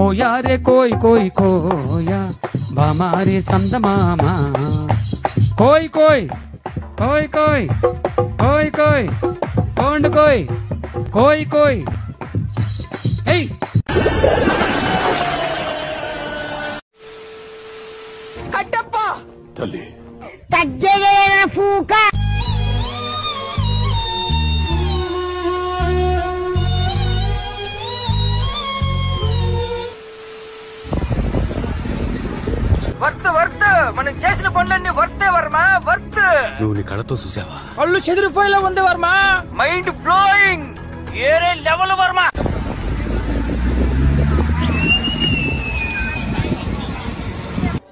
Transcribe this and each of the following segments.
కోయా రే కోయ్ కోయ్ కోయా బామారే సందమామ కోయ్ కోయ్ కోయ్ కోయ్ కోయ్ కోయ్ కోండు కోయ్ కోయ్ కోయ్ ఏయ్ కట్టప్ప తల్లి తగ్గేదేన ఫూక వర్త్ మనం చేసిన పనులన్నీ వర్తే వర్మ వర్త్. నువ్వు నీ కళ్ళతో చూసావా? కళ్ళు చెదిరిపోయేలా ఉంది వర్మ. మైండ్ బ్లోయింగ్ ఏరే లెవెల్ వర్మ.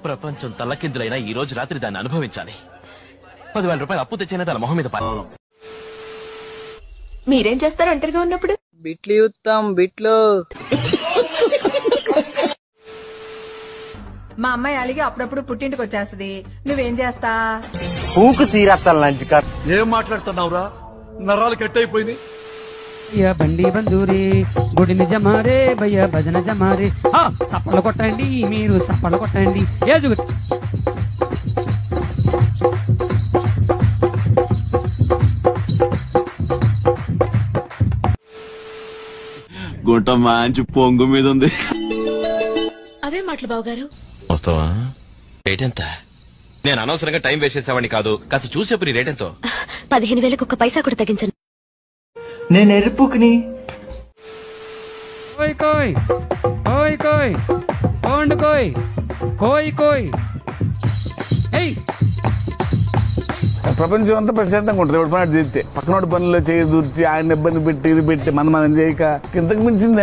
ప్రపంచం తల్లకిందులైనా ఈ రోజు రాత్రి దాన్ని అనుభవించాలి. 10,000 రూపాయలు అప్పు తెచ్చైనా తన మొహం మీద మీరేం చేస్తారు ఒంటరిగా ఉన్నప్పుడు? బిట్లు చూస్తాం బిట్లు. మా అమ్మాయి అలిగి అప్పుడప్పుడు పుట్టింటికి వచ్చేస్తది, నువ్వేం చేస్తా? పూకు సీరత్తాను లంచ్. ఏం మాట్లాడుతున్నావురా? నరాలు కట్ అయిపోయింది. భయ్యా బండి బందూరి గుడిని జమారే భయ్యా భజన జమారే. సప్పలు కొట్టండి మీరు సప్పలు కొట్టండి. ఏజు గుంట మంచి పొంగు మీద ఉంది. అవే మాటలు బావగారు. వస్తావా? రేట్ ఎంత? నేను అనవసరంగా టైం వేస్ట్ చేసేవాడిని కాదు. కాస్త చూసేపు నీ రేట్ ఎంతో? 15,000 ఒక్క పైసా కూడా తగ్గించను. నేను ఎరుపుకుని కోయ్ కోయ్ కోయ్ కోయ్ కోండు కోయ్ కోయ్ కోయ్ ఏయ్ ప్రపంచం అంతా ప్రశాంతంగా ఉంటుంది. ఎవరి పని చేస్తే పక్కనోడి పనుల్లో చేయి దూర్చి ఆయన ఇబ్బంది పెట్టి ఇది పెట్టి మనం చేయక ఇంతకు మించింది